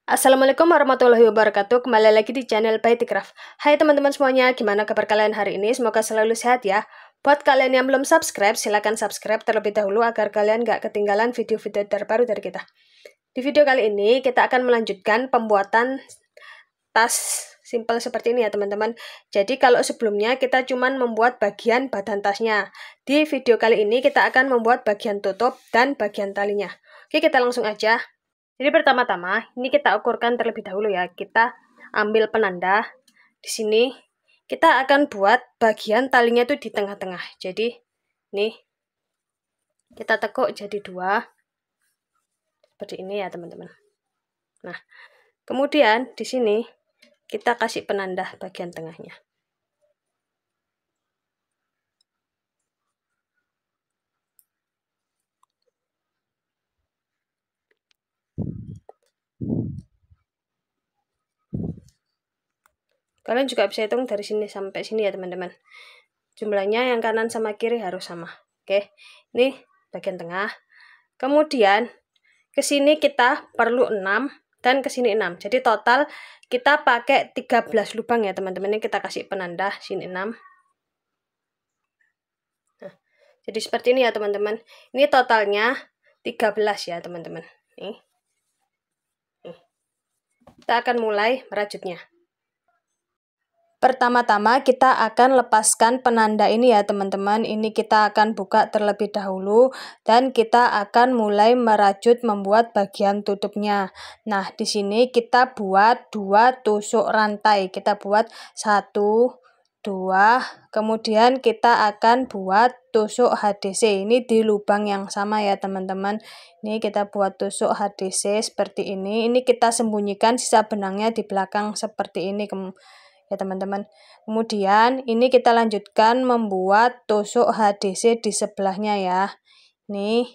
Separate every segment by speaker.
Speaker 1: Assalamualaikum warahmatullahi wabarakatuh. Kembali lagi di channel Baiticraft. Hai teman-teman semuanya, gimana kabar kalian hari ini? Semoga selalu sehat ya. Buat kalian yang belum subscribe, silahkan subscribe terlebih dahulu agar kalian gak ketinggalan video-video terbaru dari kita. Di video kali ini kita akan melanjutkan pembuatan tas simple seperti ini ya teman-teman. Jadi kalau sebelumnya kita cuman membuat bagian badan tasnya, di video kali ini kita akan membuat bagian tutup dan bagian talinya. Oke, kita langsung aja. Jadi pertama-tama ini kita ukurkan terlebih dahulu ya. Kita ambil penanda. Di sini kita akan buat bagian talinya itu di tengah-tengah. Jadi nih kita tekuk jadi 2. Seperti ini ya teman-teman. Nah, kemudian di sini kita kasih penanda bagian tengahnya. Kalian juga bisa hitung dari sini sampai sini ya teman-teman. Jumlahnya yang kanan sama kiri harus sama. Oke, ini bagian tengah. Kemudian ke sini kita perlu 6 dan ke sini 6. Jadi total kita pakai 13 lubang ya teman-teman. Ini kita kasih penanda sini 6. Nah, jadi seperti ini ya teman-teman. Ini totalnya 13 ya teman-teman. Nih. Kita akan mulai merajutnya. Pertama-tama kita akan lepaskan penanda ini ya teman-teman. Ini kita akan buka terlebih dahulu dan kita akan mulai merajut membuat bagian tutupnya. Nah, di sini kita buat 2 tusuk rantai. Kita buat 1, 2, kemudian kita akan buat tusuk HDC. Ini di lubang yang sama ya teman-teman. Ini kita buat tusuk HDC seperti ini. Ini kita sembunyikan sisa benangnya di belakang seperti ini ya teman-teman. Kemudian ini kita lanjutkan membuat tusuk HDC di sebelahnya ya. Nih.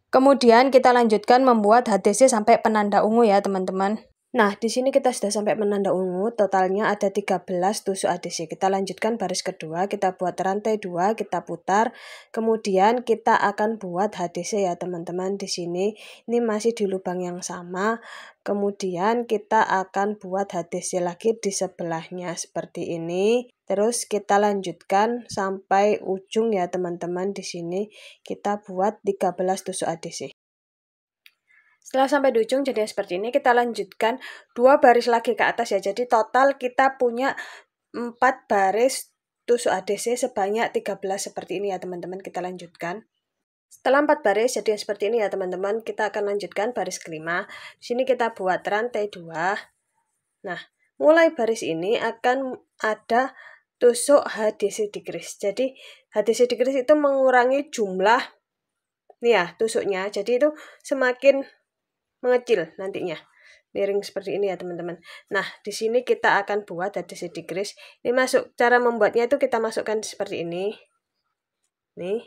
Speaker 1: Kemudian kita lanjutkan membuat HDC sampai penanda ungu ya teman-teman. Nah, di sini kita sudah sampai penanda ungu, totalnya ada 13 tusuk HDC. Kita lanjutkan baris kedua, kita buat rantai 2, kita putar. Kemudian kita akan buat HDC ya teman-teman di sini. Ini masih di lubang yang sama. Kemudian kita akan buat HDC lagi di sebelahnya seperti ini. Terus kita lanjutkan sampai ujung ya teman-teman di sini. Kita buat 13 tusuk HDC. Setelah sampai di ujung jadi seperti ini, kita lanjutkan 2 baris lagi ke atas ya. Jadi total kita punya 4 baris tusuk HDC sebanyak 13 seperti ini ya teman-teman. Kita lanjutkan. Setelah 4 baris jadi seperti ini ya teman-teman, kita akan lanjutkan baris kelima. Di sini kita buat rantai 2. Nah, mulai baris ini akan ada tusuk HDC decrease. Jadi HDC decrease itu mengurangi jumlah nih ya tusuknya. Jadi itu semakin mengecil nantinya, miring seperti ini ya teman-teman. Nah, di sini kita akan buat HDC decrease. Ini masuk, cara membuatnya itu kita masukkan seperti ini. Nih,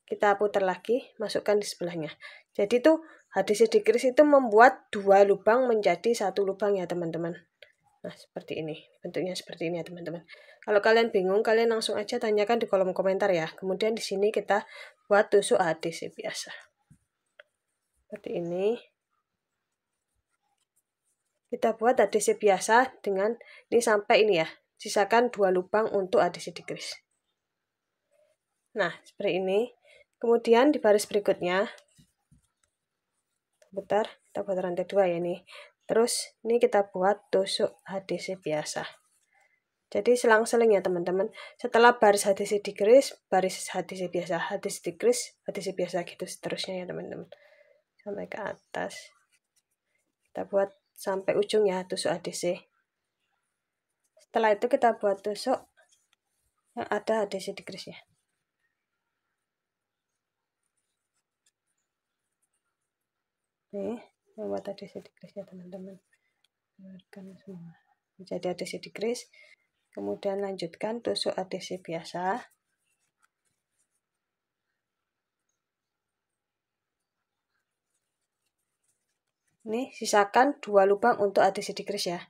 Speaker 1: kita putar lagi, masukkan di sebelahnya. Jadi tuh HDC decrease itu membuat 2 lubang menjadi 1 lubang ya teman-teman. Nah, seperti ini, bentuknya seperti ini ya teman-teman. Kalau kalian bingung, kalian langsung aja tanyakan di kolom komentar ya. Kemudian di sini kita buat tusuk HDC biasa. Seperti ini. Kita buat HDC biasa dengan ini sampai ini ya. Sisakan 2 lubang untuk HDC decrease. Nah, seperti ini. Kemudian di baris berikutnya, putar, kita buat rantai 2 ya ini. Terus ini kita buat tusuk HDC biasa. Jadi selang-seling ya teman-teman. Setelah baris HDC decrease, baris HDC biasa, HDC decrease, HDC biasa gitu seterusnya ya teman-teman. Sampai ke atas. Kita buat sampai ujung ya tusuk HDC. Setelah itu kita buat tusuk yang ada HDC decrease ya. Nih, membuat HDC decrease ya teman-teman. Semua. Jadi HDC decrease. Kemudian lanjutkan tusuk HDC biasa. Ini sisakan 2 lubang untuk HDC decrease ya.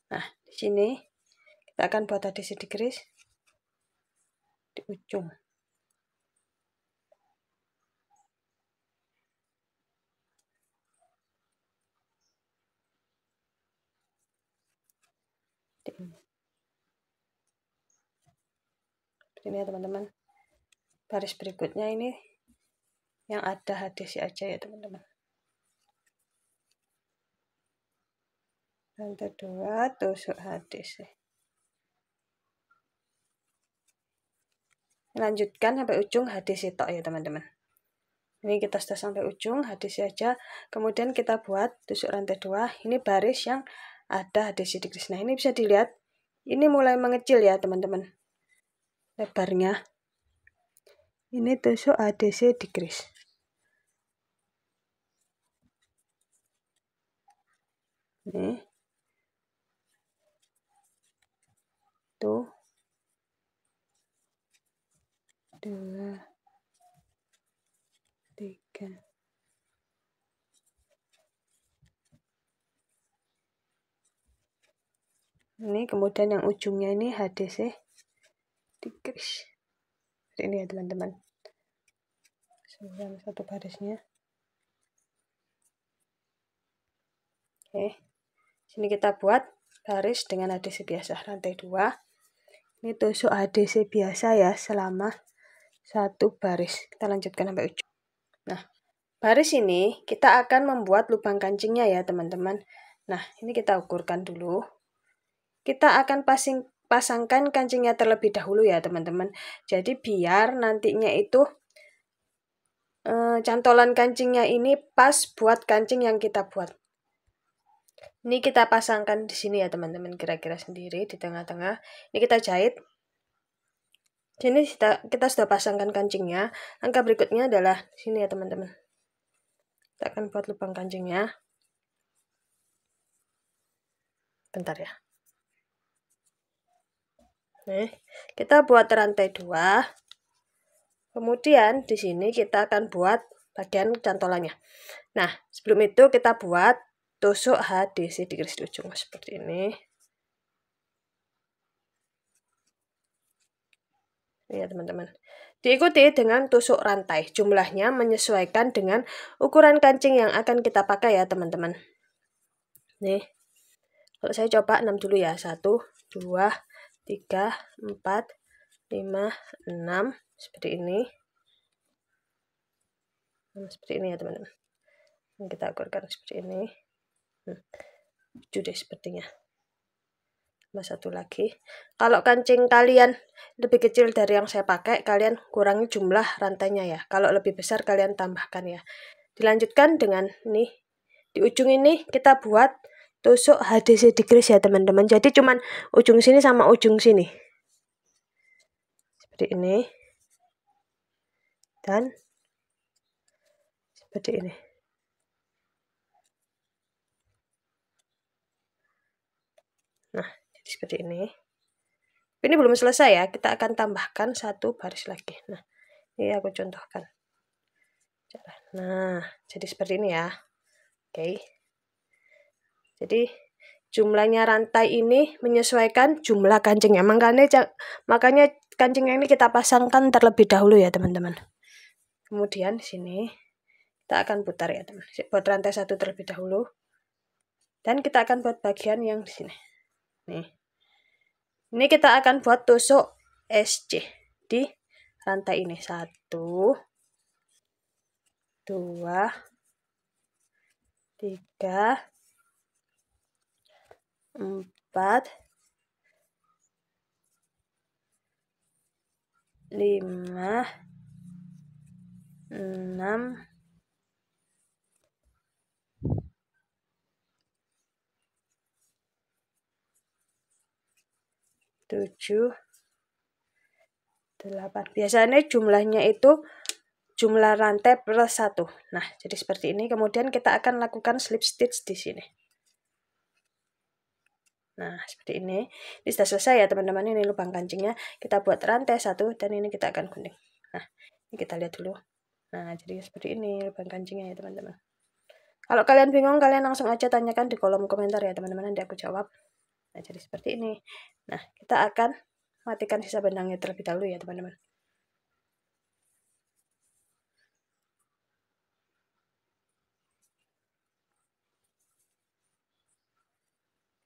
Speaker 1: Nah, di sini kita akan buat HDC decrease di ujung. ini. Ini ya teman-teman. Baris berikutnya ini yang ada HDC aja ya teman-teman. Rantai 2 tusuk HDC. Lanjutkan sampai ujung HDC tok ya teman-teman. Ini kita sudah sampai ujung HDC aja. Kemudian kita buat tusuk rantai 2. Ini baris yang ada HDC decrease. Nah, ini bisa dilihat. Ini mulai mengecil ya teman-teman. Lebarnya. Ini tusuk HDC decrease. Nih. Tuh. 2, 3. Ini kemudian yang ujungnya ini HDC decrease. Ini ya teman-teman. Satu barisnya. Oke. Sini kita buat baris dengan HDC biasa rantai 2. Ini tusuk HDC biasa ya selama satu baris. Kita lanjutkan sampai ujung. Nah, baris ini kita akan membuat lubang kancingnya ya teman-teman. Nah, ini kita ukurkan dulu. Kita akan pasangkan kancingnya terlebih dahulu ya teman-teman. Jadi biar nantinya itu cantolan kancingnya ini pas buat kancing yang kita buat. Ini kita pasangkan di sini ya teman-teman, kira-kira sendiri di tengah-tengah. Ini kita jahit. Sini kita sudah pasangkan kancingnya. Langkah berikutnya adalah sini ya teman-teman. Kita akan buat lubang kancingnya. Bentar ya. Nih, kita buat rantai 2. Kemudian di sini kita akan buat bagian cantolannya. Nah, sebelum itu kita buat tusuk HDC di garis ujung seperti ini. Ini ya teman-teman. Diikuti dengan tusuk rantai. Jumlahnya menyesuaikan dengan ukuran kancing yang akan kita pakai ya teman-teman. Nih. Kalau saya coba 6 dulu ya. 1, 2, 3, 4, 5, 6. Seperti ini. Seperti ini ya teman-teman. Kita ukurkan seperti ini. 7 deh sepertinya. Satu lagi. Kalau kancing kalian lebih kecil dari yang saya pakai, kalian kurangi jumlah rantainya ya. Kalau lebih besar kalian tambahkan ya. Dilanjutkan dengan ini. Di ujung ini kita buat tusuk HDC decrease ya teman-teman. Jadi cuman ujung sini sama ujung sini. Seperti ini. Dan seperti ini. Nah, jadi seperti ini. Ini belum selesai ya. Kita akan tambahkan satu baris lagi. Nah, ini aku contohkan. Nah, jadi seperti ini ya. Oke. Jadi jumlahnya rantai ini menyesuaikan jumlah kancingnya. Makanya kancingnya ini kita pasangkan terlebih dahulu ya teman-teman. Kemudian di sini kita akan putar ya teman. Buat rantai 1 terlebih dahulu. Dan kita akan buat bagian yang di sini. Nih. Ini kita akan buat tusuk SC di rantai ini. 1, 2, 3, 4, 5, 6, 7, 8. Biasanya jumlahnya itu jumlah rantai plus 1. Nah, jadi seperti ini. Kemudian kita akan lakukan slip stitch di sini. Nah, seperti ini. Ini sudah selesai ya teman-teman. Ini lubang kancingnya. Kita buat rantai 1 dan ini kita akan gunting. Nah, ini kita lihat dulu. Nah, jadi seperti ini lubang kancingnya ya teman-teman. Kalau kalian bingung, kalian langsung aja tanyakan di kolom komentar ya teman-teman. Nanti aku jawab. Nah, jadi seperti ini. Nah, kita akan matikan sisa benangnya terlebih dahulu ya teman-teman.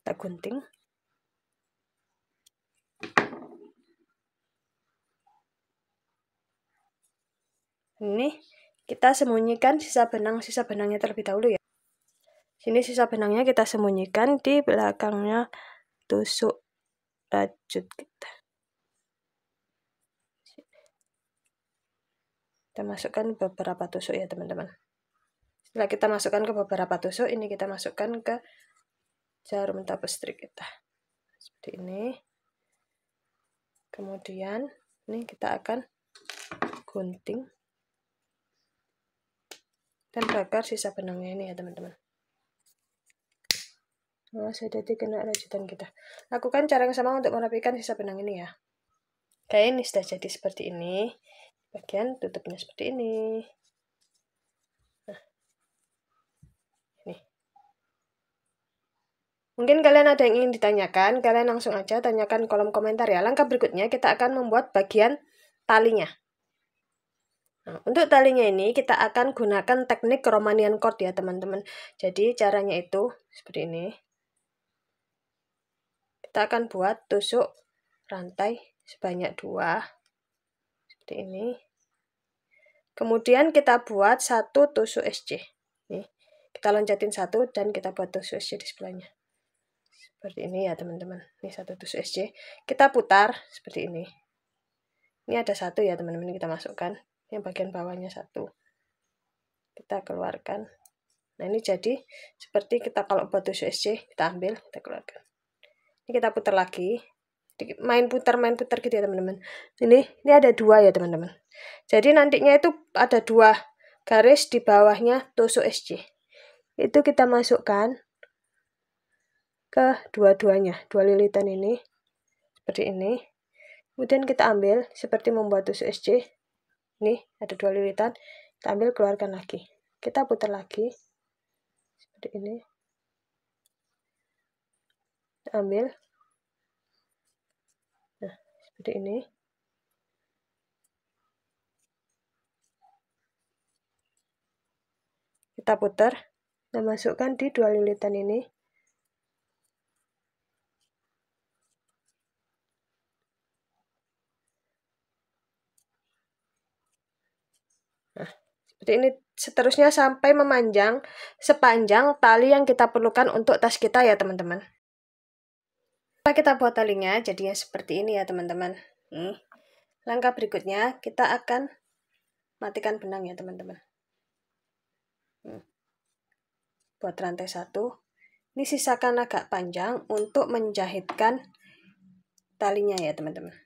Speaker 1: Kita gunting. Ini kita sembunyikan sisa benangnya terlebih dahulu ya. Sini sisa benangnya kita sembunyikan di belakangnya tusuk rajut kita. Kita masukkan beberapa tusuk ya teman-teman. Setelah kita masukkan ke beberapa tusuk, ini kita masukkan ke jarum tapestri kita. Seperti ini. Kemudian ini kita akan gunting dan bakar sisa benangnya ini ya teman-teman. Nah, sudah kena rajutan kita. Lakukan cara yang sama untuk merapikan sisa benang ini ya. Oke, ini sudah jadi seperti ini. Bagian tutupnya seperti ini. Nah, ini. Mungkin kalian ada yang ingin ditanyakan, kalian langsung aja tanyakan kolom komentar ya. Langkah berikutnya kita akan membuat bagian talinya. Nah, untuk talinya ini kita akan gunakan teknik Romanian cord ya teman-teman. Jadi caranya itu seperti ini. Kita akan buat tusuk rantai sebanyak 2. Seperti ini. Kemudian kita buat 1 tusuk SC. Nih, kita loncatin 1 dan kita buat tusuk SC di sebelahnya. Seperti ini ya teman-teman. Ini 1 tusuk SC. Kita putar seperti ini. Ini ada 1 ya teman-teman, kita masukkan. Yang bagian bawahnya 1. Kita keluarkan. Nah ini jadi seperti kita kalau buat tusuk SC, kita ambil, kita keluarkan. Ini kita putar lagi. Main putar gitu ya teman-teman. Ini ada 2 ya teman-teman. Jadi nantinya itu ada 2 garis di bawahnya tusuk SC. Itu kita masukkan ke dua-duanya, 2 lilitan ini. Seperti ini. Kemudian kita ambil seperti membuat tusuk SC. Ini ada 2 lilitan, kita ambil, keluarkan lagi. Kita putar lagi. Seperti ini. Kita ambil. Nah, seperti ini. Kita putar dan masukkan di 2 lilitan ini. Nah, seperti ini seterusnya sampai memanjang sepanjang tali yang kita perlukan untuk tas kita ya teman-teman. Setelah kita buat talinya jadinya seperti ini ya teman-teman. Langkah berikutnya kita akan matikan benang ya teman-teman. Buat rantai 1. Ini sisakan agak panjang untuk menjahitkan talinya ya teman-teman.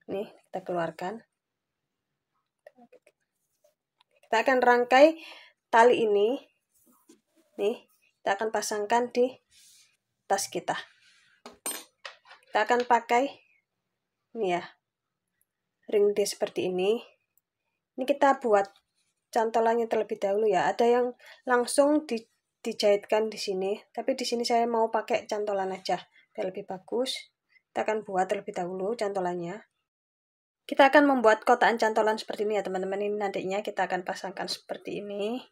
Speaker 1: Nih kita keluarkan. Kita akan rangkai tali ini. Nih, kita akan pasangkan di tas kita. Kita akan pakai ini ya, ring D seperti ini. Ini kita buat cantolannya terlebih dahulu ya. Ada yang langsung dijahitkan di sini, tapi di sini saya mau pakai cantolan aja biar lebih bagus. Kita akan buat terlebih dahulu cantolannya. Kita akan membuat kotaan cantolan seperti ini ya teman-teman. Ini nantinya kita akan pasangkan seperti ini.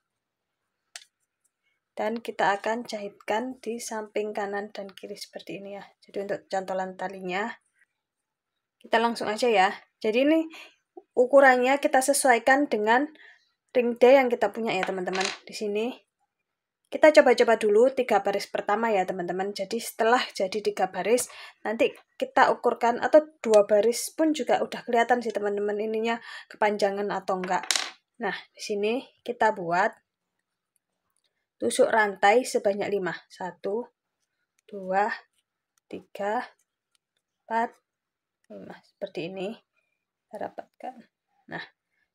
Speaker 1: Dan kita akan jahitkan di samping kanan dan kiri seperti ini ya. Jadi untuk cantolan talinya kita langsung aja ya. Jadi ini ukurannya kita sesuaikan dengan ring D yang kita punya ya teman-teman. Di sini kita coba-coba dulu 3 baris pertama ya teman-teman. Jadi setelah jadi 3 baris nanti kita ukurkan, atau 2 baris pun juga udah kelihatan sih teman-teman ininya kepanjangan atau enggak. Nah di sini kita buat tusuk rantai sebanyak 5. 1, 2, 3, 4, 5. Seperti ini. Kita rapatkan. Nah,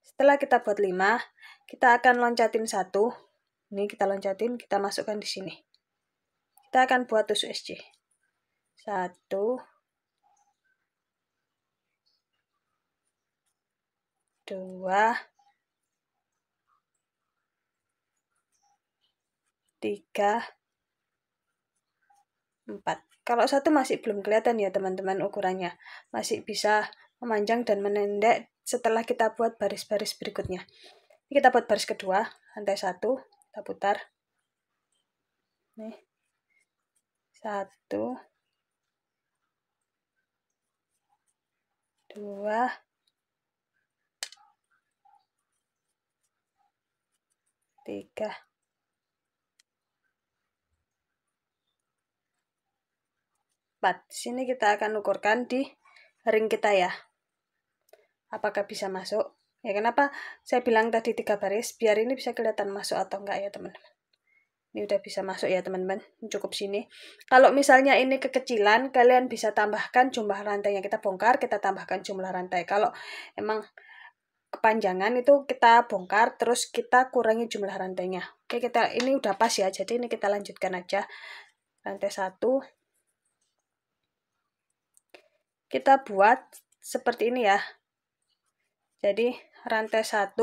Speaker 1: setelah kita buat 5, kita akan loncatin 1. Ini kita loncatin, kita masukkan di sini. Kita akan buat tusuk SC. 1, 2, 3, 4. Kalau 1 masih belum kelihatan ya teman-teman ukurannya. Masih bisa memanjang dan menendek setelah kita buat baris-baris berikutnya. Ini kita buat baris kedua, rantai 1, kita putar. Nih. 1, 2, 3, 4. Di sini kita akan ukurkan di ring kita ya. Apakah bisa masuk? Ya, kenapa saya bilang tadi 3 baris? Biar ini bisa kelihatan masuk atau enggak ya teman-teman. Ini udah bisa masuk ya teman-teman, cukup sini. Kalau misalnya ini kekecilan, kalian bisa tambahkan jumlah rantainya. Kita bongkar, kita tambahkan jumlah rantai. Kalau emang kepanjangan itu kita bongkar, terus kita kurangi jumlah rantainya. Oke, ini udah pas ya, jadi ini kita lanjutkan aja. Rantai 1. Kita buat seperti ini ya. Jadi rantai 1,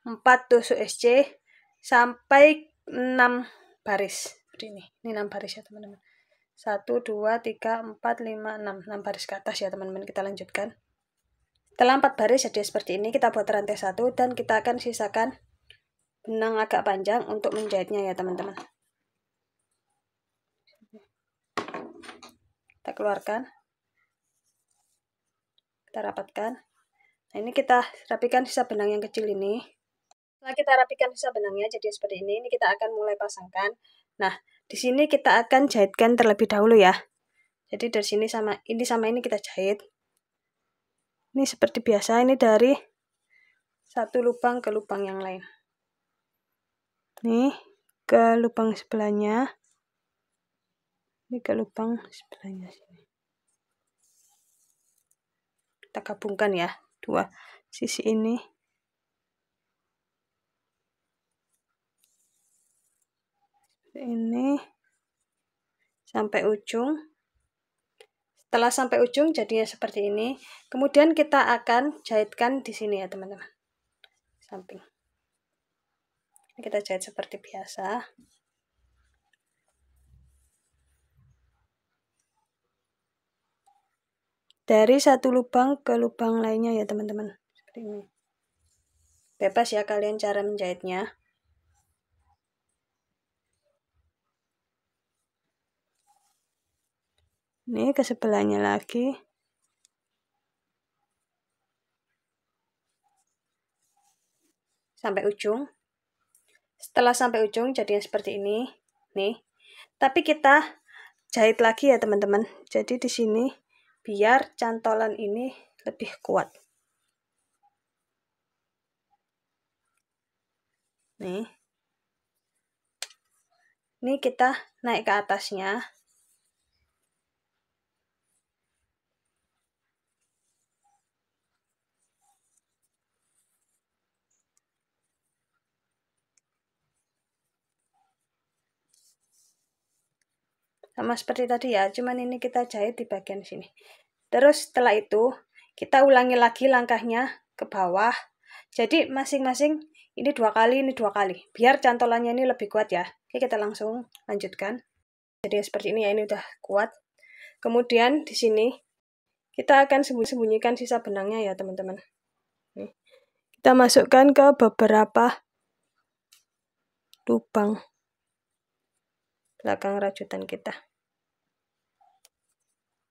Speaker 1: 4 tusuk SC sampai 6 baris. Seperti ini. Ini 6 baris ya teman-teman. 1, 2, 3, 4, 5, 6. 6 baris ke atas ya teman-teman. Kita lanjutkan. Setelah 4 baris jadi seperti ini, kita buat rantai 1 dan kita akan sisakan benang agak panjang untuk menjahitnya ya teman-teman. Kita keluarkan. Kita rapatkan. Nah, ini kita rapikan sisa benang yang kecil ini. Setelah kita rapikan sisa benangnya jadi seperti ini kita akan mulai pasangkan. Nah, di sini kita akan jahitkan terlebih dahulu ya. Jadi dari sini sama ini kita jahit. Ini seperti biasa, ini dari satu lubang ke lubang yang lain. Nih, ke lubang sebelahnya. Ini ke lubang sebelahnya sini. Kita gabungkan ya, dua sisi ini. Ini sampai ujung. Setelah sampai ujung jadinya seperti ini. Kemudian kita akan jahitkan di sini ya teman-teman. Samping. Ini kita jahit seperti biasa. Dari satu lubang ke lubang lainnya ya teman-teman. Seperti ini. Bebas ya kalian cara menjahitnya. Ini ke sebelahnya lagi. Sampai ujung. Setelah sampai ujung jadinya seperti ini. Nih. Tapi kita jahit lagi ya teman-teman. Jadi di sini biar cantolan ini lebih kuat. Nih. Ini kita naik ke atasnya. Sama seperti tadi ya, cuman ini kita jahit di bagian sini. Terus setelah itu, kita ulangi lagi langkahnya ke bawah. Jadi masing-masing ini 2 kali, ini 2 kali. Biar cantolannya ini lebih kuat ya. Oke, kita langsung lanjutkan. Jadi seperti ini ya, ini udah kuat. Kemudian di sini, kita akan sembunyikan sisa benangnya ya teman-teman. Kita masukkan ke beberapa lubang belakang rajutan kita.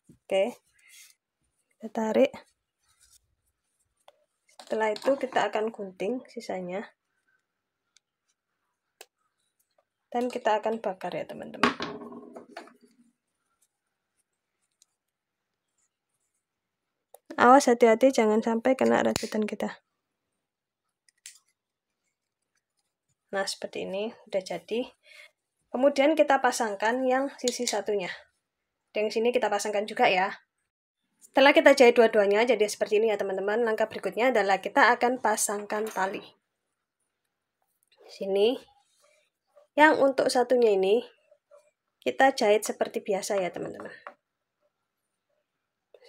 Speaker 1: Oke, kita tarik. Setelah itu kita akan gunting sisanya. Dan kita akan bakar ya teman-teman. Awas hati-hati jangan sampai kena rajutan kita. Nah seperti ini udah jadi. Kemudian kita pasangkan yang sisi satunya. Dan sini kita pasangkan juga ya. Setelah kita jahit dua-duanya jadi seperti ini ya teman-teman. Langkah berikutnya adalah kita akan pasangkan tali. Sini. Yang untuk satunya ini kita jahit seperti biasa ya teman-teman.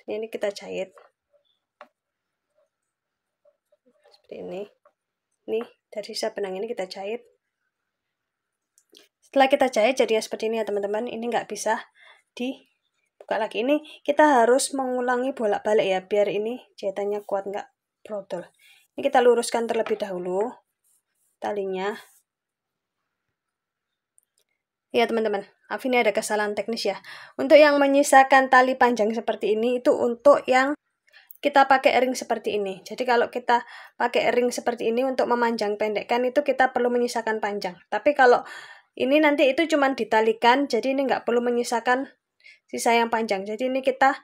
Speaker 1: Ini kita jahit seperti ini. Nih dari sisa benang ini kita jahit. Setelah kita jahit jadinya seperti ini ya teman-teman. Ini nggak bisa dibuka lagi. Ini kita harus mengulangi bolak-balik ya biar ini jahitannya kuat, nggak brodol. Ini kita luruskan terlebih dahulu talinya. Ya teman-teman, maaf ini ada kesalahan teknis ya. Untuk yang menyisakan tali panjang seperti ini itu untuk yang kita pakai ring seperti ini. Jadi kalau kita pakai ring seperti ini untuk memanjang pendekkan itu kita perlu menyisakan panjang. Tapi kalau ini nanti itu cuma ditalikan, jadi ini nggak perlu menyisakan sisa yang panjang. Jadi ini kita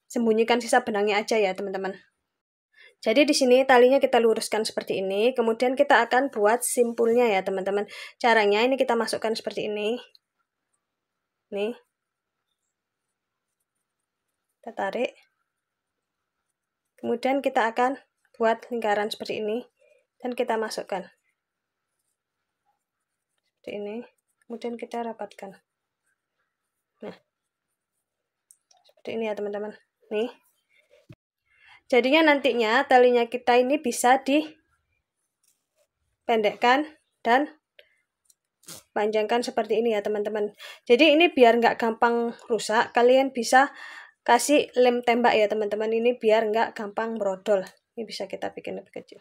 Speaker 1: sembunyikan sisa benangnya aja ya teman-teman. Jadi di sini talinya kita luruskan seperti ini, kemudian kita akan buat simpulnya ya teman-teman. Caranya ini kita masukkan seperti ini. Nih. Kita tarik. Kemudian kita akan buat lingkaran seperti ini dan kita masukkan. Seperti ini. Kemudian kita rapatkan. Nah. Seperti ini ya teman-teman. Nih. Jadinya nantinya talinya kita ini bisa dipendekkan dan panjangkan seperti ini ya teman-teman. Jadi ini biar nggak gampang rusak, kalian bisa kasih lem tembak ya teman-teman. Ini biar nggak gampang brodol. Ini bisa kita bikin lebih kecil.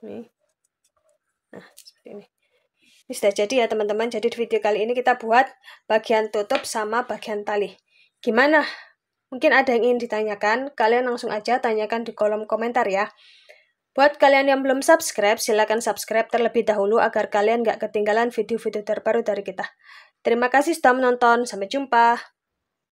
Speaker 1: Nih. Nah, seperti ini. Ini sudah jadi ya teman-teman. Jadi di video kali ini kita buat bagian tutup sama bagian tali. Gimana? Mungkin ada yang ingin ditanyakan, kalian langsung aja tanyakan di kolom komentar ya. Buat kalian yang belum subscribe, silahkan subscribe terlebih dahulu agar kalian gak ketinggalan video-video terbaru dari kita. Terima kasih sudah menonton, sampai jumpa.